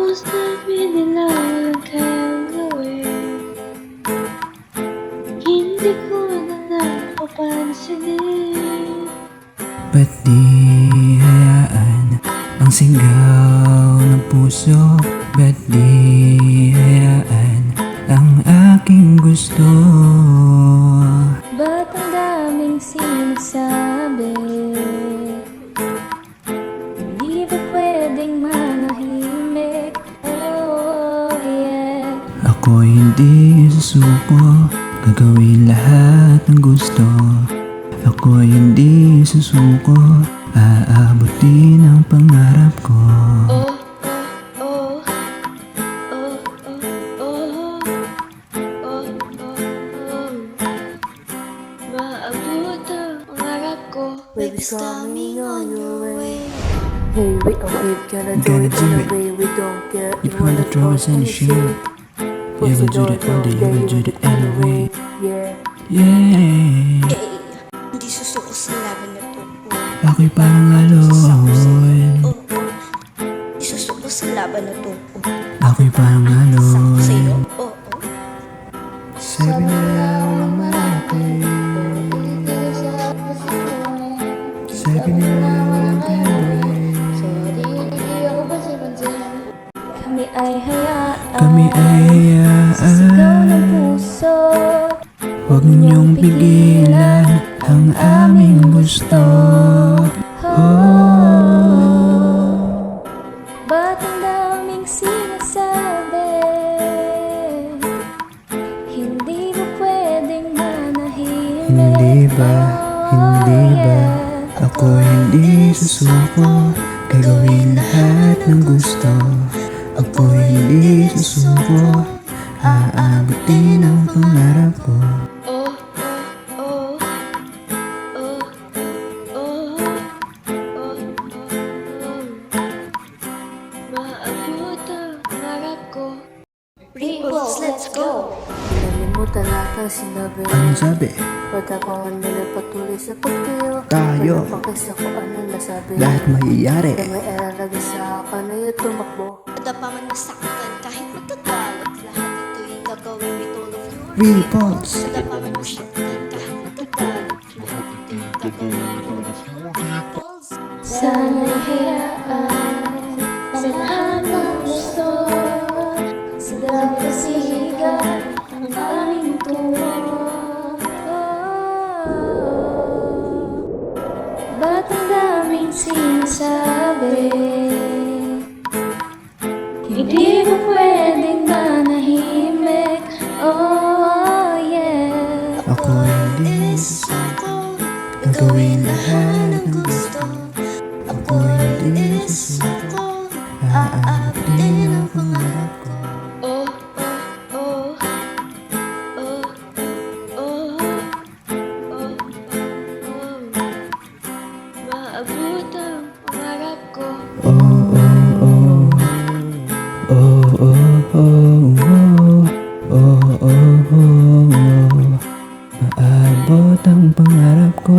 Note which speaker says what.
Speaker 1: Tapos sabi nila walang kayang gawin. Hindi ko na napapansinin.
Speaker 2: Ba't di hayaan ang sigaw ng puso? Ba't di hayaan ang aking gusto?
Speaker 1: Ba't ang daming sinasabi? Hindi ba pwedeng manahimik? Oh yeah.
Speaker 2: Ako hindi susuko, gagawin lahat ng gusto. Ako hindi susuko, aabutin ang pangarap ko.
Speaker 1: Oh, oh, oh, oh, oh, oh, oh. Maabot ang pangarap ko.
Speaker 3: Baby's coming on your way. Hey, we gonna do it in a way we don't care.
Speaker 2: You wanna throw us in the shade. You will do it all day, you will do it anyway.
Speaker 3: Yeah.
Speaker 2: Yeah.
Speaker 4: Hindi susuko sa laban na to.
Speaker 2: Ako'y parang alon.
Speaker 4: Hindi susuko sa laban na to.
Speaker 2: Ako'y parang
Speaker 4: Sakto sa'yo.
Speaker 2: alon.
Speaker 4: Oo.
Speaker 2: Sabi nila walang marami. Sabi nila walang pera.
Speaker 1: Kami ay hayaan.
Speaker 2: Kami ay
Speaker 1: Sigaw ng
Speaker 2: hayaan.
Speaker 1: puso.
Speaker 2: Huwag niyong pigilan ang aming gusto. Oh.
Speaker 1: Ba't ang daming sinasabi? Hindi ba pwedeng manahimik?
Speaker 2: Hindi ba, hindi ba, ako hindi susuko, gagawin lahat ng gusto. Ako hindi susuko, aabutin ang pangarap ko.
Speaker 1: Oh, oh, oh, oh, oh, oh. Maabot ang pangarap ko.
Speaker 4: Ripples, let's go!
Speaker 3: Nalimutan natin sinabi.
Speaker 2: Anong sabi?
Speaker 3: Pagkapangan nila patuloy sa pagtayo.
Speaker 2: Tayo.
Speaker 3: Pagkakisa ko ano nasabi.
Speaker 2: Lahat mahiyari.
Speaker 3: Kaya may alalagay sa akin na yung tumakbo.
Speaker 4: Ada pa man masaktan kahit magkagalit. Lahat ito'y gagawin with all of your
Speaker 2: Ripples.
Speaker 4: Ada pa man masaktan kahit magkagalit. Lahat ito'y gagawin with all of your ripples.
Speaker 1: Sana'y hayaan sa lahat ng gusto. Sa dagasigan ang aming tungo. Ba't ang daming sinasabi? Hindi mo pwedeng manahimik. Oh yeah.
Speaker 2: Ako hindi susuko, gagawin lahat ng gusto. Ako hindi susuko, aabutin ang pangarap ko.
Speaker 1: Oh, oh, oh, oh, oh, oh. Maabot ang pangarap ko.
Speaker 2: Oh, oh, oh. Oh, oh, oh, oh. Oh, oh, oh, oh. Maabot ang pangarap ko.